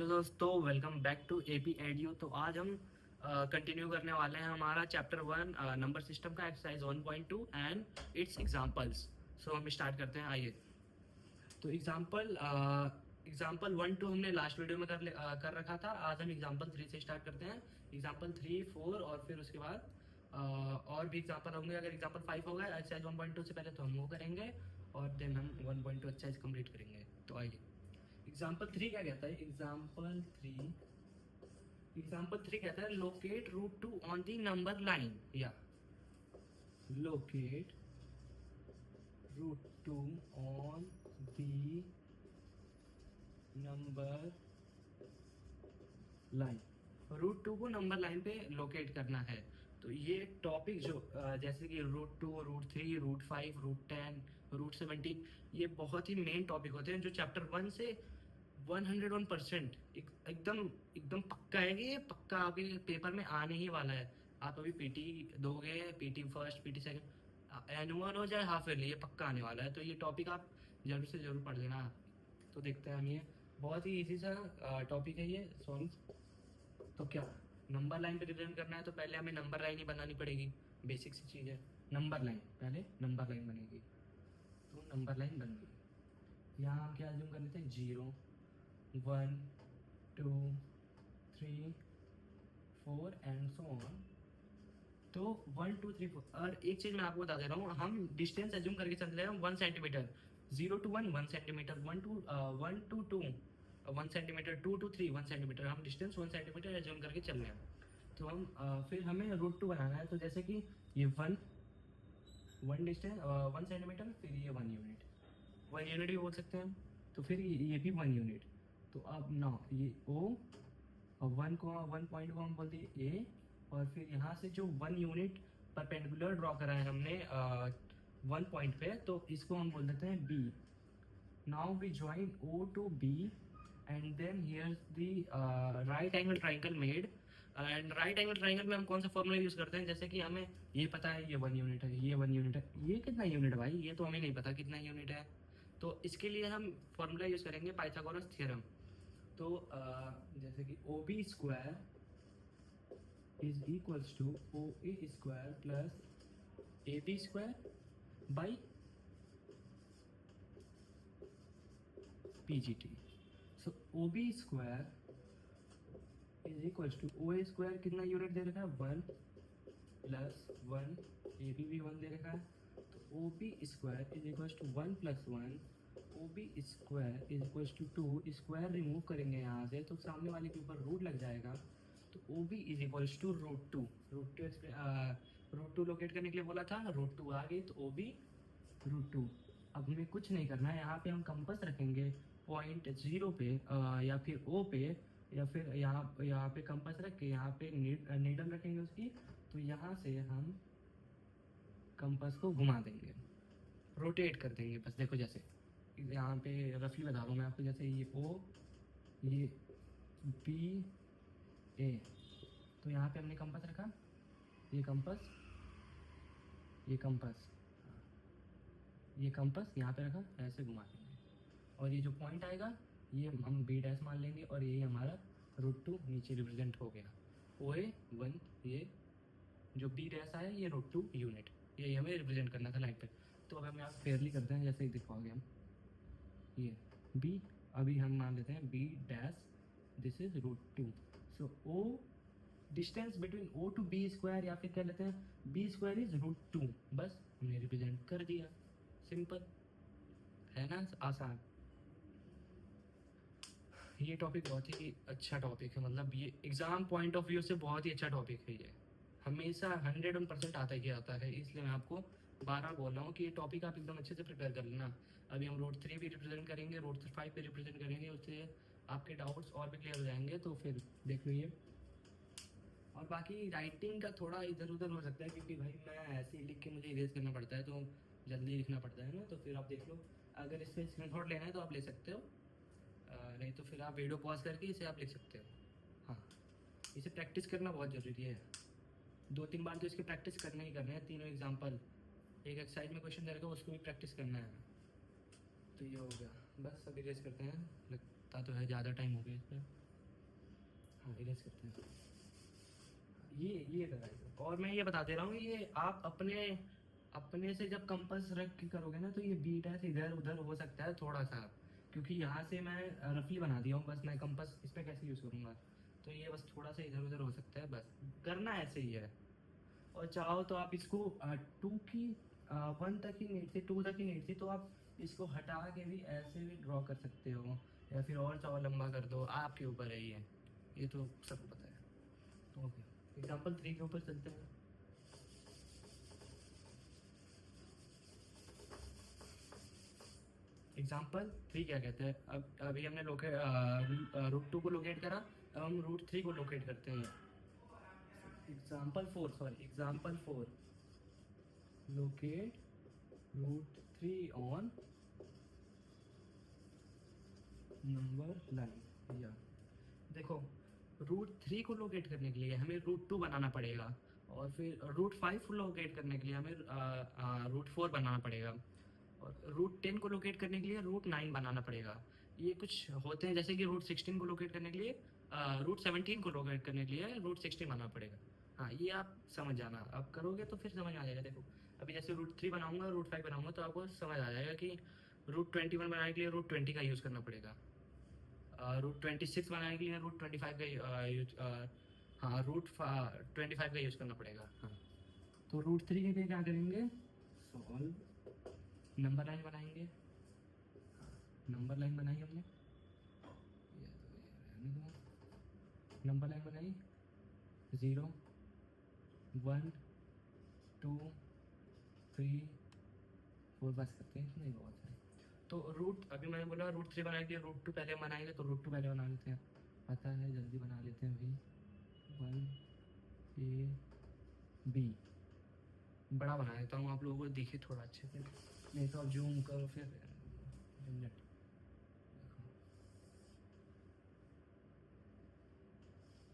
Hello दोस्तों, welcome back to AP एडियो। तो आज हम कंटिन्यू करने वाले हैं हमारा चैप्टर 1 नंबर सिस्टम का exercise 1.2 and it's examples. So हम स्टार्ट करते हैं, आइए। तो एग्जाम्पल 1 2 हमने लास्ट वीडियो में कर रखा था। आज हम एग्जाम्पल 3 से स्टार्ट करते हैं। एग्जाम्पल 3 4 और फिर उसके बाद और भी एग्जाम्पल होंगे। अगर एग्जाम्पल 5 हो गया एक्सरसाइज 1.2 से पहले, तो हम वो करेंगे और देन हम 1.2 एक्सरसाइज कंप्लीट करेंगे। तो आइए, एग्जाम्पल 3 क्या कहता है? एग्जाम्पल 3 कहता है locate root 2 on the number line, या locate root 2 on the number line. Root 2 को नंबर लाइन पे लोकेट करना है। तो ये टॉपिक जो जैसे कि root 2 root 3 root 5 root 10 root 17, ये बहुत ही मेन टॉपिक होते हैं जो चैप्टर 1 से 101% एकदम एकदम पक्का है कि ये पक्का आपके पेपर में आने ही वाला है। आप अभी पीटी दोगे, PT first, PT second, annual हो चाहे हाफ ईयरली, ये पक्का आने वाला है। तो ये टॉपिक आप जरूर से जरूर पढ़ लेना। तो देखते हैं हम, ये बहुत ही इजी सा टॉपिक है ये सॉल्व। तो क्या नंबर लाइन पे रिप्रेजेंट करना है, तो पहले हमें नंबर लाइन ही बनानी पड़ेगी। बेसिक सी चीज़ है नंबर लाइन। पहले नंबर लाइन बनेगी, तो नंबर लाइन बन गई। यहाँ हम क्या अज्यूम कर लेते हैं? 0 1 2 3 4 एंड सो ऑन। तो 1 2 3 4। और एक चीज़ मैं आपको बता दे रहा हूँ, हम डिस्टेंस एज्यूम करके चल रहे हैं 1 centimetre. 0 to 1 1 centimetre, 1 to 2 1 centimetre, 2 to 3 1 centimetre. हम डिस्टेंस 1 सेंटीमीटर एज्यूम करके चल रहे हैं। तो हम फिर हमें रूट 2 बनाना है। तो जैसे कि ये 1 डिस्टेंस 1 सेंटीमीटर, फिर ये 1 यूनिट, 1 यूनिट भी बोल सकते हैं हम। तो फिर ये भी 1 यूनिट। तो अब ना ये ओ और 1 को 1 पॉइंट को हम बोलते हैं ए, और फिर यहाँ से जो 1 यूनिट परपेंडिकुलर ड्रॉ करा है हमने 1 पॉइंट पे, तो इसको हम बोल देते हैं B. Now we join O to B and then here's the right angle triangle made. And right angle triangle में हम कौन सा फॉर्मूला यूज़ करते हैं? जैसे कि हमें ये पता है ये 1 यूनिट है, ये 1 यूनिट है, ये कितना यूनिट है भाई? ये तो हमें नहीं पता कितना यूनिट है। तो इसके लिए हम फॉर्मूला यूज़ करेंगे पाइथागोरस थ्योरम। तो जैसे कि O B square is equals to O A square plus A B square by P G T. So O B square is equals to O A square, कितना unit दे रखा है? 1 plus 1, A B भी 1 दे रखा है। तो O B square is equals to 1 plus 1, O B square is equals to 2। Square remove करेंगे यहाँ से तो सामने वाले के ऊपर रूट लग जाएगा। तो O B is equals to root 2। Root two locate करने के लिए बोला था, रूट 2 आ गई, तो ओ बी रूट 2। अब हमें कुछ नहीं करना है, यहाँ पे हम कंपास रखेंगे पॉइंट 0 पे या फिर ओ पे, या फिर यहाँ पे कंपास रख के यहाँ पे नीडल रखेंगे उसकी। तो यहाँ से हम कंपास को घुमा देंगे, रोटेट कर देंगे बस। देखो जैसे यहाँ पे रफली बता रहा हूँ मैं आपको, जैसे ये ओ, ये बी ए, तो यहाँ पे हमने कंपास रखा, ये कंपास, ये कंपास, ये कंपास यहाँ पे रखा, ऐसे घुमा देंगे। और ये जो पॉइंट आएगा ये हम बी डैश मान लेंगे, और ये हमारा रूट 2 नीचे रिप्रेजेंट हो गया। ओ ए 1, ये जो बी डैश आया ये रूट 2 यूनिट, ये हमें रिप्रेजेंट करना था लाइन पे। तो अब हम यहाँ फेयरली करते हैं, जैसे ही देख पाओगे हम, ये बी, अभी हम मान लेते हैं B dash, this is root 2। So O distance between O to B square, या फिर कह लेते हैं बी स्क्वायर इज रूट 2। बस हमने रिप्रेजेंट कर दिया, सिंपल है ना, आसान। ये टॉपिक बहुत ही अच्छा टॉपिक है, मतलब ये एग्जाम पॉइंट ऑफ व्यू से बहुत ही अच्छा टॉपिक है। ये हमेशा 101% आता ही आता है, इसलिए मैं आपको 12 बोल रहा हूँ कि ये टॉपिक आप एकदम अच्छे से प्रिपेयर कर लेना। अभी हम रूट 3 भी रिप्रेजेंट करेंगे, रूट 5 भी रिप्रेजेंट करेंगे, उससे आपके डाउट्स और भी क्लियर हो जाएंगे। तो फिर देख लो ये। और बाकी राइटिंग का थोड़ा इधर उधर हो सकता है, क्योंकि भाई मैं ऐसे ही लिख के मुझे इरेज करना पड़ता है, तो जल्दी लिखना पड़ता है ना। तो फिर आप देख लो, अगर इससे स्क्रीनशॉट लेना है तो आप ले सकते हो, नहीं तो फिर आप वीडियो पॉज करके इसे आप लिख सकते हो। हाँ, इसे प्रैक्टिस करना बहुत ज़रूरी है। 2-3 बार तो इसकी प्रैक्टिस करना ही करना है। तीनों एग्जाम्पल, एक एक्सरसाइज में क्वेश्चन दे रखा है, उसको भी प्रैक्टिस करना है। तो ये हो गया, बस अभी रेस करते हैं, लगता तो है ज़्यादा टाइम हो गया इस पर। हाँ इरेज करते हैं, ये कराइए। और मैं ये बता दे रहा हूँ, ये आप अपने अपने से जब कंपास रख के करोगे ना, तो ये बी डैश इधर उधर हो सकता है थोड़ा सा, क्योंकि यहाँ से मैं रफली बना दिया हूँ, बस मैं कंपास इस पर कैसे यूज़ करूँगा, तो ये बस थोड़ा सा इधर उधर हो सकता है, बस करना ऐसे ही है। और चाहो तो आप इसको टू की 1 तक ही नीड थी, 2 तक ही नीड थी, तो आप इसको हटा के भी ऐसे भी ड्रॉ कर सकते हो, या फिर और चाहो लंबा कर दो, आपके ऊपर है ये तो सबको पता है। ओके, एग्जाम्पल 3 के ऊपर चलते हैं। एग्जाम्पल 3 क्या कहते हैं, अब अभी हमने रूट 2 को लोकेट करा, अब हम रूट 3 को लोकेट करते हैं। Example 4 locate root 3 on number line. या देखो, रूट 3 को लोकेट करने के लिए हमें रूट 2 बनाना पड़ेगा, और फिर रूट 5 को लोकेट करने के लिए हमें रूट 4 बनाना पड़ेगा, और रूट 10 को लोकेट करने के लिए रूट 9 बनाना पड़ेगा। ये कुछ होते हैं, जैसे कि रूट 16 को लोकेट करने के लिए रूट 17 को लोकेट करने के लिए रूट 16 बनाना पड़ेगा। हाँ, ये आप समझ जाना, आप करोगे तो फिर समझ में आ जाएगा। देखो, अभी जैसे रूट 3 बनाऊंगा, रूट 5 बनाऊंगा, तो आपको समझ आ जाएगा कि रूट 21 बनाने के लिए रूट 20 का यूज़ करना पड़ेगा, रूट 26 बनाने के लिए रूट 25 का यूज, हाँ रूट 25 का यूज़ करना पड़ेगा। हाँ, तो रूट 3 के लिए क्या करेंगे, सॉल्व, नंबर लाइन बनाएंगे। नंबर लाइन बनाई हमने, ये तो ये रहने दो, नंबर लाइन बनाई, 0 1 2 3 4, बस करते हैं, इतना ही बहुत है। तो अभी मैंने बोला रूट 3 बनाने के लिए रूट 2 पहले बनाएंगे, तो रूट 2 पहले बना लेते हैं, पता है, जल्दी बना लेते हैं अभी। 1 A B, बड़ा बना देता हूँ, आप लोगों को दिखे थोड़ा अच्छे से, नहीं तो आप जूम करो फिर झंझट।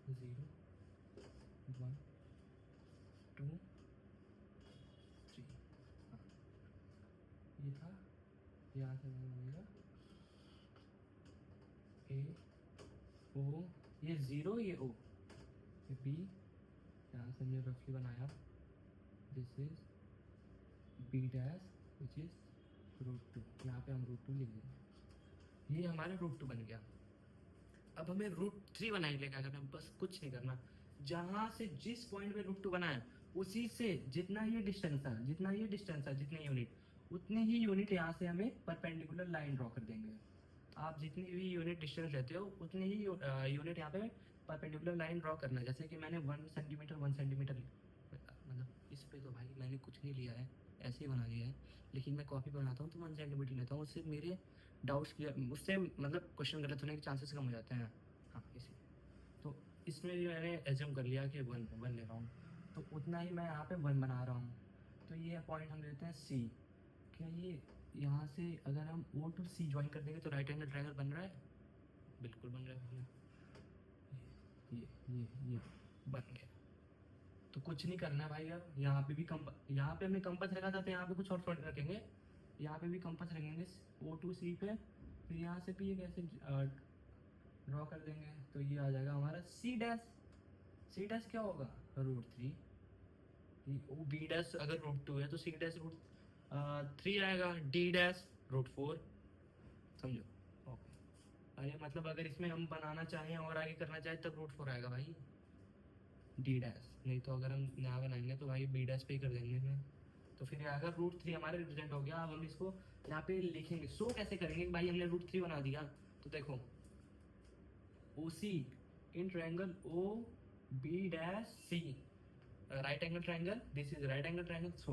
0 1 2 3, हाँ ये था, यहाँ से बनेगा A O, ये 0, ये O, ये B, यहाँ से हमने रफली बनाया, this is B dash which is root 2, यहाँ पे हम रूट 2 लिख देंगे, ये हमारा रूट 2 बन गया। अब हमें रूट 3 बनाने के लिए क्या करना है, बस कुछ नहीं करना, जहाँ से जिस पॉइंट पे रूट 2 बना है, उसी से जितना ये डिस्टेंस है, जितने यूनिट, उतने ही यूनिट यहाँ से हमें परपेंडिकुलर लाइन ड्रॉ कर देंगे। आप जितनी भी यूनिट डिस्टेंस लेते हो, उतने ही यूनिट यहाँ पे परपेंडिकुलर लाइन ड्रॉ करना है। जैसे कि मैंने 1 सेंटीमीटर मतलब इस पे तो भाई मैंने कुछ नहीं लिया है, ऐसे ही बना लिया है, लेकिन मैं कॉपी बनाता हूँ तो 1 सेंटीमीटर लेता हूँ, उससे मेरे डाउट्स क्लियर, उससे मतलब क्वेश्चन गलत होने के चांसेस कम हो जाते हैं। हाँ, इसी, तो इसमें भी मैंने एज्यूम कर लिया कि 1 ले रहा हूँ, तो उतना ही मैं यहाँ पे 1 बना रहा हूँ। तो ये पॉइंट हम लेते हैं C। क्या ये यहाँ से अगर हम O to C ज्वाइन कर देंगे तो राइट एंगल ट्रायंगल बन रहा है, बिल्कुल बन रहा है भैया, ये बन गया। तो कुछ नहीं करना है भाई, अब यहाँ पे हमने कंपास रखा था, तो यहाँ पे कुछ और थोड़ी रखेंगे, यहाँ पे भी कंपास रखेंगे O to C पे, फिर यहाँ से भी एक ऐसे ड्रॉ कर देंगे, तो ये आ जाएगा हमारा C डैश। C डैश क्या होगा, रूट 3, B डैश अगर रूट 2 है तो C डैश रूट 3 आएगा, D डैश रूट 4, समझो। ओके, अरे मतलब अगर इसमें हम बनाना चाहें और आगे करना चाहें तब रूट 4 आएगा भाई, D डैश, नहीं तो अगर हम यहाँ बनाएंगे तो भाई B डैश पे ही कर देंगे फिर। तो फिर अगर रूट 3 हमारे रिप्रेजेंट हो गया, अब हम इसको यहाँ पे लिखेंगे, शो कैसे करेंगे भाई, हमने रूट 3 बना दिया, तो देखो OC in triangle OB-C, right angle triangle, this is right angle triangle, so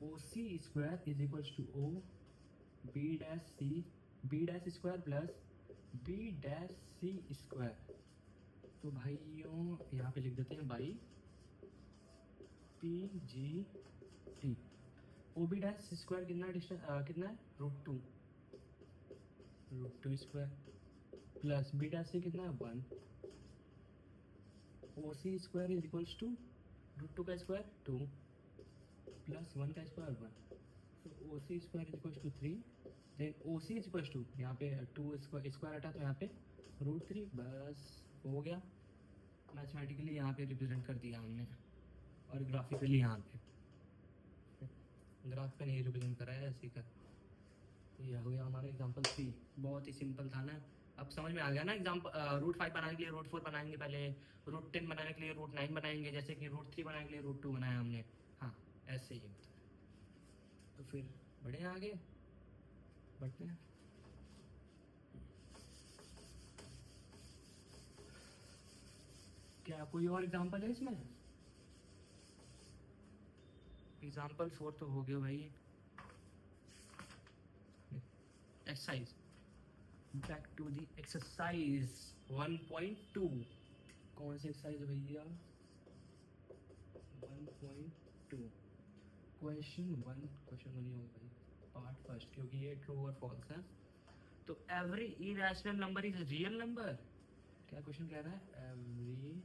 OC square is equals to OB-C, B dash square plus B-C square। तो भाइयों यहाँ पे लिख देते हैं by PGT। OB dash square कितना डिस्टेंस कितना है, root two square plus B dash से कितना है 1, OC square is equals to root 2 का स्क्वायर 2 प्लस 1 का स्क्वायर 1, तो OC square is equals to 3, then OC is equals to यहाँ पे 2 स्क्वायर हटा तो यहाँ पे रूट 3, बस हो गया, मैथमेटिकली यहाँ पे रिप्रेजेंट कर दिया हमने, और ग्राफिकली यहाँ पे, ग्राफ पे नहीं रिप्रेजेंट करा है, ऐसे ही कर। ये हो गया हमारा एग्जाम्पल 3, बहुत ही सिंपल था ना। अब समझ में आ गया ना। एग्जाम्पल रूट 5 बनाने के लिए रूट 4 बनाएंगे पहले, रूट 10 बनाने के लिए रूट 9 बनाएंगे, जैसे कि रूट 3 बनाने के लिए रूट 2 बनाया हमने। हाँ, ऐसे ही होता है। तो फिर बढ़े आगे बढ़ते हैं। क्या कोई और एग्जाम्पल है इसमें? एग्जाम्पल 4 तो हो गया भाई। Exercise, back to the exercise 1.2। कौन सी एक्सरसाइज है भैया? 1.2 क्वेश्चन 1, क्वेश्चन 1 ही होगा भाई, पार्ट फर्स्ट, क्योंकि ये ट्रू और फॉल्स है। तो every irrational number is real number. क्या क्वेश्चन कह रहा है? Every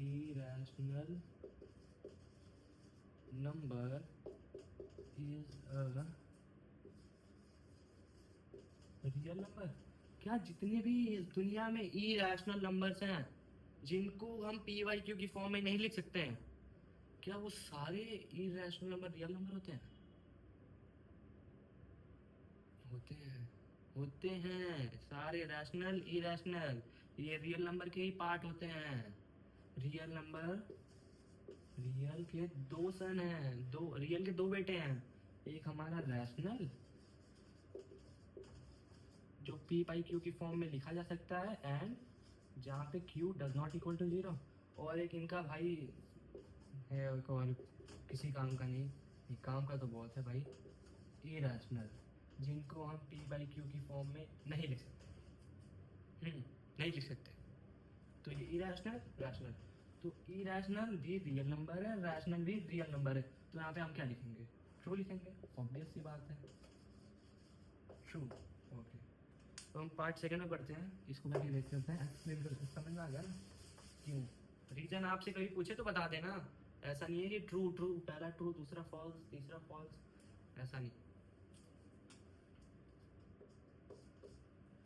irrational number is a real number. क्या जितने भी इस दुनिया में इरेशनल नंबर्स हैं, जिनको हम पी वाई क्यू की फॉर्म में नहीं लिख सकते हैं, क्या वो सारे इरेशनल नंबर रियल नंबर होते हैं? होते हैं, होते हैं। सारे रैशनल इरेशनल ये रियल नंबर के ही पार्ट होते हैं। रियल नंबर, रियल के दो सन हैं, दो रियल के दो बेटे हैं। एक हमारा रैशनल, जो पी पाई क्यू की फॉर्म में लिखा जा सकता है, एंड जहाँ पे Q does not equal to 0। और एक इनका भाई है, एक और किसी काम का नहीं, ये काम का तो बहुत है भाई, इरेशनल, जिनको हम पी बाई क्यू की फॉर्म में नहीं लिख सकते। नहीं लिख सकते। तो ये इरेशनल, रैशनल। तो इरेशनल भी रियल नंबर है, रैशनल भी रियल नंबर है। तो यहाँ पे हम क्या लिखेंगे? ट्रू लिखेंगे, ऑब्वियस सी बात है, ट्रू। ओके, तो हम पार्ट सेकंड में पढ़ते हैं, इसको मैं भी देख लेते हैं, एक्सप्लेन करते हैं। समझ में आ गया ना क्यों? रीजन आपसे कभी पूछे तो बता देना, ऐसा नहीं है कि ट्रू ट्रू, पहला ट्रू दूसरा फॉल्स तीसरा फॉल्स, ऐसा नहीं।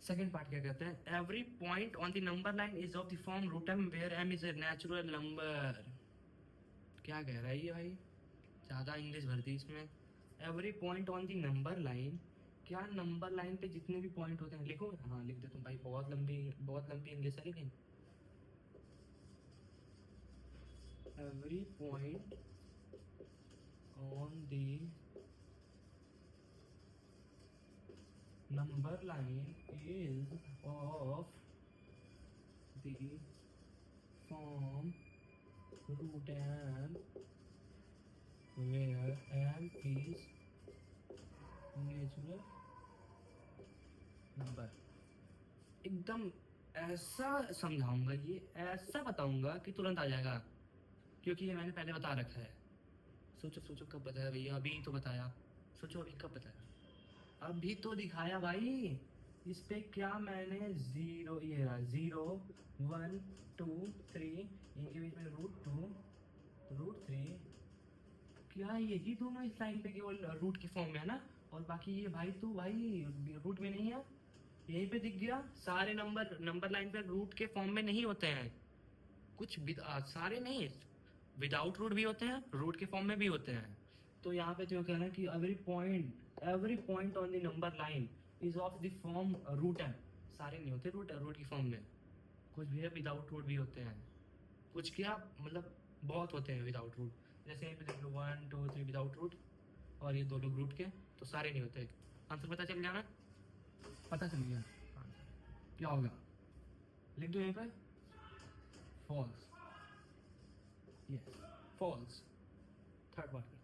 सेकेंड पार्ट क्या कहते हैं? Every point on the number line is of the form root m where m is a natural number. क्या कह रहा है ये भाई? ज़्यादा इंग्लिश भर दी इसमें। Every point on the number line, क्या नंबर लाइन पे जितने भी पॉइंट होते हैं, लिखो। हाँ लिख देता हूँ भाई, बहुत लंबी इंग्लिश है लेकिन। Every point on the number line is of the form root m where m is natural number। एकदम ऐसा समझाऊंगा, ये ऐसा बताऊंगा कि तुरंत आ जाएगा, क्योंकि ये मैंने पहले बता रखा है। सोचो सोचो कब बताया भैया? अभी तो बताया। सोचो अभी कब बताया? अभी तो दिखाया भाई। इस पे क्या मैंने 0, ये रहा 0 1 2 3, इनके बीच में रूट 3, क्या यही दोनों इस लाइन पे केवल रूट की फॉर्म में है ना? और बाकी ये भाई तो भाई रूट में नहीं है, यहीं पे दिख गया। सारे नंबर लाइन पे रूट के फॉर्म में नहीं होते हैं, कुछ सारे नहीं, विदाउट रूट भी होते हैं, रूट के फॉर्म में भी होते हैं। तो यहाँ पे जो कहना है कि every point on the number line is of the form root m. सारे नहीं होते रूट की फॉर्म में, कुछ भी है विदाउट रूट भी होते हैं, कुछ क्या मतलब बहुत होते हैं विदाउट रूट। जैसे यहाँ पे देख लो 1 2 3 विदाउट रूट, और ये दो लोग रूट के, तो सारे नहीं होते। आंसर पता चल जाना, पता चल गया आंसर क्या होगा? लिख दो यहाँ पे फॉल्स, यस फॉल्स। थर्ड बार करते हैं,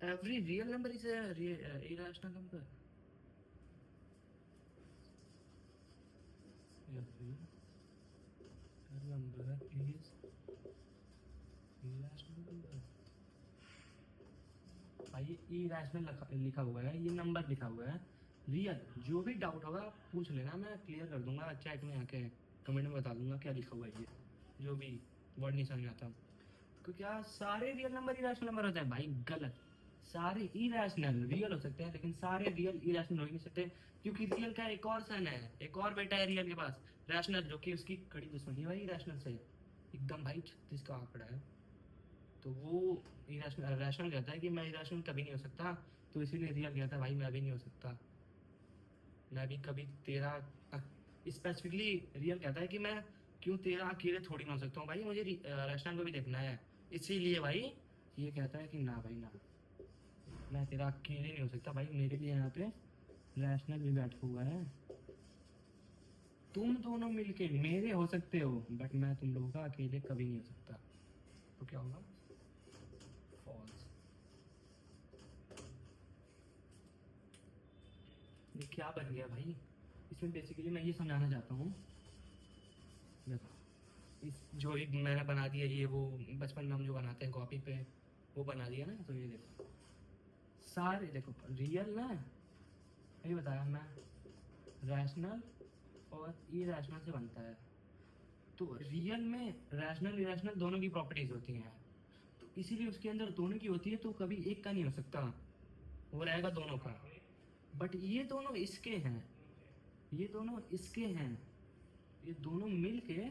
every real number is irrational number. Every number is irrational number। भाई इरेशनल लिखा हुआ है, ये नंबर लिखा हुआ है। रियल, जो भी डाउट होगा आप पूछ लेना, मैं क्लियर कर दूंगा चैट में आके, कमेंट में बता दूंगा क्या लिखा हुआ है। ये जो भी वर्ड नहीं समझ आता, तो क्या सारे रियल नंबर इरेशनल नंबर होते हैं? भाई गलत। सारे इरेशनल रियल हो सकते हैं, लेकिन सारे रियल इरेशनल हो ही नहीं सकते, क्योंकि रियल का एक और सन है, एक और बेटा है रियल के पास, रैशनल, जो कि उसकी कड़ी दुश्मनी है भाई रैशनल से, एकदम भाई 36 का आंकड़ा है। तो वो इरेशनल रैशनल कहता है कि मैं इरेशनल कभी नहीं हो सकता, तो इसीलिए रियल कहता है भाई मैं भी नहीं हो सकता, मैं भी कभी तेरा, स्पेसिफिकली रियल कहता है कि मैं क्यों तेरा अकेले थोड़ी ना हो सकता हूँ भाई, मुझे रैशनल को भी देखना है, इसीलिए भाई ये कहता है कि ना भाई ना, मैं तेरा अकेले नहीं हो सकता भाई, मेरे लिए यहाँ पे रैशनल भी बैठा हुआ है, तुम दोनों मिलके मेरे हो सकते हो, बट मैं तुम लोगों का अकेले कभी नहीं हो सकता। तो क्या होगा, फॉल्स। ये क्या बन गया भाई, इसमें बेसिकली मैं ये समझाना चाहता हूँ, देखो इस जो एक मैंने बना दिया ये, वो बचपन में हम जो बनाते हैं कॉपी पे, वो बना दिया ना, तो ये देखो सारे देखो रियल ना, ये बताया मैं, रैशनल और इरेशनल से बनता है, तो रियल में रैशनल इरेशनल दोनों की प्रॉपर्टीज होती हैं, तो इसीलिए उसके अंदर दोनों की होती है, तो कभी एक का नहीं हो सकता, वो रहेगा दोनों का, बट ये दोनों इसके हैं, ये दोनों इसके हैं, ये दोनों मिल के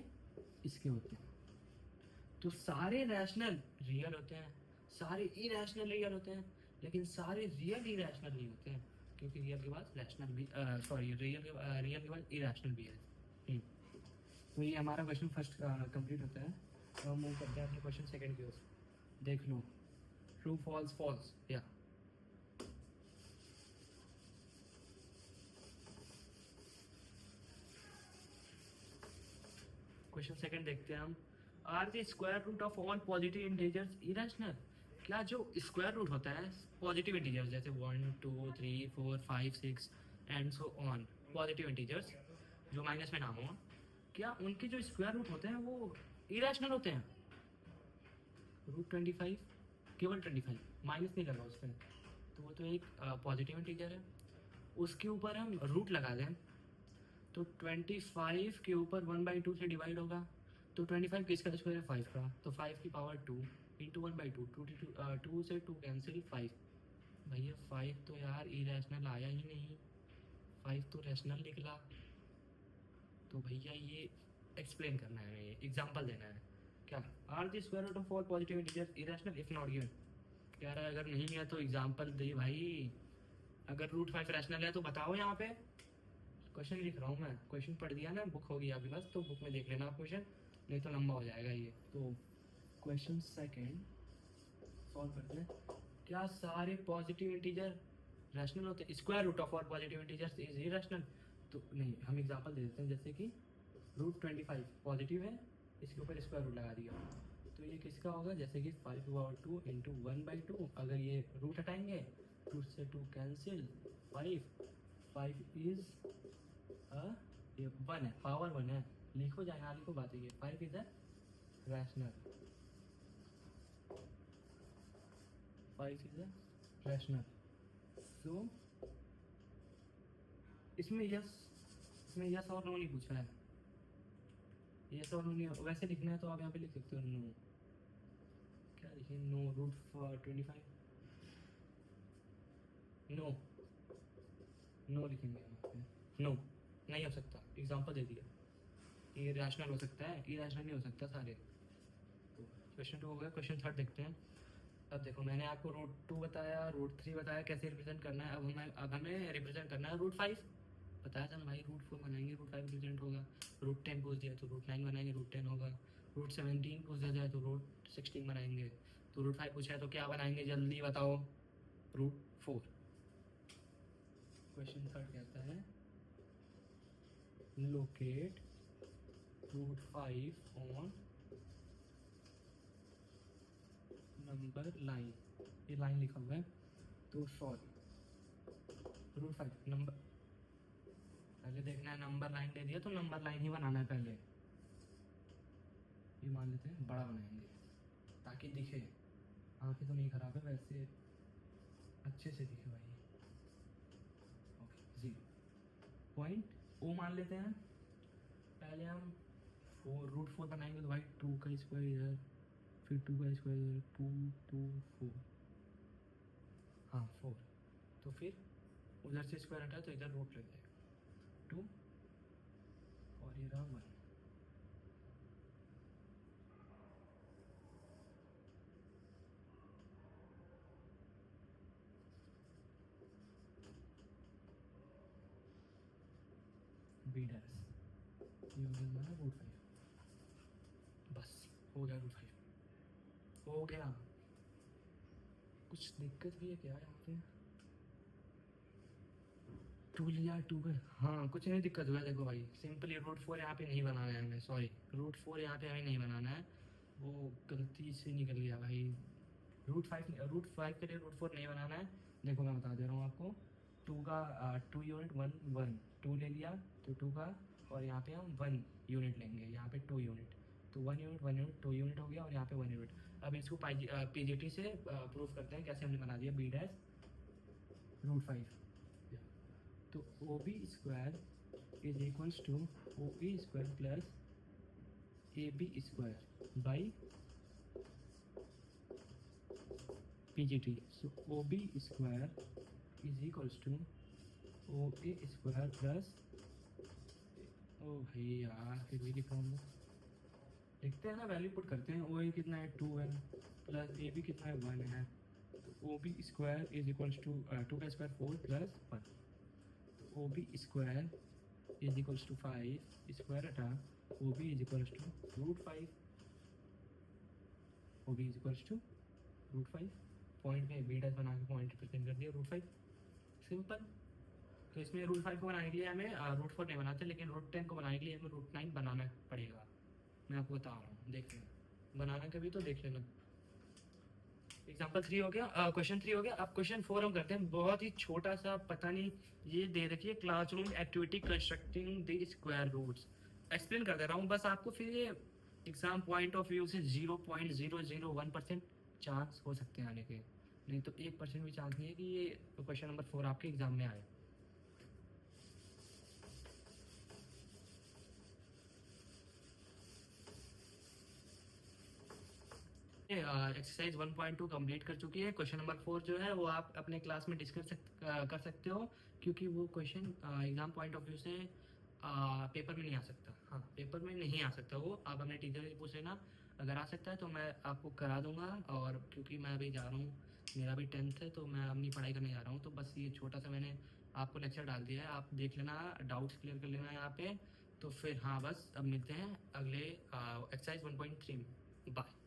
इसके होते हैं, तो सारे रैशनल रियल होते हैं, सारे इरेशनल रियल होते हैं, लेकिन सारे रियल इरेशनल नहीं होते हैं, क्योंकि रियल के बाद रैशनल भी, सॉरी रियल के बाद इरेशनल भी है। हम्म, तो ये हमारा क्वेश्चन फर्स्ट कंप्लीट होता है, तो हम मूव करते हैं अपने क्वेश्चन सेकंड की ओर, देख लो, ट्रू फॉल्स फॉल्स या, क्वेश्चन सेकंड देखते हैं हम, are the square root of all positive integers irrational, क्या जो स्क्वायर रूट होता है पॉजिटिव इंटीजर्स जैसे 1 2 3 4 5 6 and so on, positive integers जो माइनस में ना हो, क्या उनके जो स्क्वायर रूट होते हैं वो इरेशनल होते हैं, √25, केवल 25, माइनस नहीं लगा उस पर, तो वो तो एक पॉजिटिव इंटीजर है, उसके ऊपर हम रूट लगा दें, तो 25 के ऊपर 1/2 से डिवाइड होगा, तो 25 किसका स्क्वायर है, 5 का, तो 5 की पावर 2 इंटू 1/2, 2 से 2 कैंसिल 5, भैया 5 तो यार इरेशनल आया ही नहीं, 5 तो रैशनल निकला, तो भैया ये एक्सप्लेन करना है, ये एग्जांपल देना है, क्या are the square root of all positive integers irrational if not given, कह रहा है अगर नहीं है तो एग्जांपल दे भाई, अगर √5 रैशनल है तो बताओ यहाँ पे, क्वेश्चन लिख रहा हूँ मैं, क्वेश्चन पढ़ दिया ना, बुक होगी आपके पास तो बुक में देख लेना आप क्वेश्चन, नहीं तो लंबा हो जाएगा ये, तो क्वेश्चन सेकंड सॉल्व करते हैं, क्या सारे पॉजिटिव इंटीजर रैशनल होते हैं, square root of all positive integers is irrational, तो नहीं, हम एग्जांपल दे देते हैं, जैसे कि √25 पॉजिटिव है, इसके ऊपर स्क्वायर रूट लगा दिया, तो ये किसका होगा, जैसे कि 5/2 इंटू 1/2, अगर ये रूट हटाएंगे, 2 से 2 कैंसिल, 5, 5 इज ये 1 है, पावर 1 है, लिखो चाहे ना लिखो, बात है ये 5 is a rational, 5 is a rational, so इसमें यस, इसमें यस और नो नहीं पूछा है, यस और नो नहीं, वैसे लिखना है तो आप यहाँ पे लिख सकते हो नो, क्या लिखें, नो √25, नो, नो लिखेंगे यहाँ पे, नो नहीं हो सकता, एग्जांपल दे दिया, ये रैशनल हो सकता है, ये रैशनल नहीं हो सकता सारे, तो क्वेश्चन 2 हो गया, क्वेश्चन थर्ड देखते हैं, अब देखो मैंने आपको √2 बताया, √3 बताया कैसे रिप्रेजेंट करना है, अब हमें रिप्रेजेंट करना है √5, बताया था ना भाई, √4 बनाएंगे √5 रिप्रेजेंट होगा, √10 पूछ दिया तो √9 बनाएंगे, √10 होगा, √17 पूछ दिया जाए तो √16 बनाएंगे, तो √5 पूछा है तो क्या बनाएंगे जल्दी बताओ, √4, क्वेश्चन थर्ड कहता है लोकेट √5 ऑन नंबर लाइन, ये लाइन लिखा हुआ है, तो सॉरी √5 नंबर, पहले देखना है नंबर लाइन दे दिया तो नंबर लाइन ही बनाना है पहले, ये मान लेते हैं बड़ा बनाएंगे ताकि दिखे, आंखें तो नहीं खराब है वैसे, अच्छे से दिखे भाई, ओके 0 पॉइंट ओ मान लेते हैं, पहले हम √4 बनाएंगे तो भाई 2 का स्क्वायर इधर, फिर 2 का स्क्वायर इधर, 2 2 4, हाँ 4, तो फिर उधर से स्क्वायर हटा तो इधर रूट लग जाएगा 2 और ये रहा 1। बी डैश ये हो गया हमारा रूट 5। बस हो गया रूट 5 हो गया। कुछ दिक्कत भी है क्या यहाँ पे? 2 लिया 2 का, हाँ कुछ नहीं दिक्कत हुआ। देखो भाई सिंपली रूट 4 यहाँ पे नहीं बनाना है हमें, सॉरी रूट 4 यहाँ पे हमें नहीं बनाना है, वो गलती से निकल गया भाई। रूट 5 के लिए रूट 4 नहीं बनाना है। देखो मैं बता दे रहा हूँ आपको, 2 का 2 यूनिट 1 1 2 ले लिया तो 2 का, और यहाँ पे हम 1 यूनिट लेंगे, यहाँ पे 2 यूनिट, तो 1 यूनिट 1 यूनिट 2 यूनिट हो गया, और यहाँ पे 1 यूनिट। अब इसको पीजीटी से प्रूफ करते हैं कैसे हमने बना दिया बी डैश रूट 5। तो O B square is equals to O B square plus A B square by P G T. So O B square is equals to O A square plus, ओ भाई यार फिर भी लिखा हूँ, लिखते हैं ना वैल्यू पुट करते हैं। ओ ए कितना है 2 है, प्लस ए बी कितना है 1 है, तो O B square is equals to 2 का square 4 plus 1, O B square is equals to 5 square हटा O B is equals to root 5, O B is equals to root 5। Point में B dash बना के point represent कर दिया root 5, simple. तो इसमें root 5 को बनाने के लिए हमें रूट 4 नहीं बनाते, लेकिन रूट 10 को बनाने के लिए हमें रूट 9 बनाना पड़ेगा। मैं आपको बता रहा हूँ, देख लेना, बनाना कभी तो देख लेना। एग्जाम्पल 3 हो गया, क्वेश्चन 3 हो गया। अब क्वेश्चन 4 हम करते हैं, बहुत ही छोटा सा, पता नहीं ये दे रखिए classroom activity constructing the square roots. Explain कर दे रहा हूँ बस आपको, फिर ये एग्जाम पॉइंट ऑफ व्यू से 0.001% चांस हो सकते हैं आने के, नहीं तो 1% भी चांस नहीं है कि ये क्वेश्चन नंबर 4 आपके एग्जाम में आए। एक्सरसाइज 1.2 कंप्लीट कर चुकी है। क्वेश्चन नंबर 4 जो है वो आप अपने क्लास में डिस्कस कर सकते हो, क्योंकि वो question exam point of view से पेपर में नहीं आ सकता। हाँ पेपर में नहीं आ सकता वो, आप अपने टीचर से पूछ लेना, अगर आ सकता है तो मैं आपको करा दूंगा। और क्योंकि मैं अभी जा रहा हूँ, मेरा भी 10th है, तो मैं अपनी पढ़ाई करने जा रहा हूँ, तो बस ये छोटा सा मैंने आपको लेक्चर डाल दिया है, आप देख लेना, डाउट्स क्लियर कर लेना यहाँ पे। तो फिर हाँ बस अब मिलते हैं अगले एक्सरसाइज 1.3 में। बाय।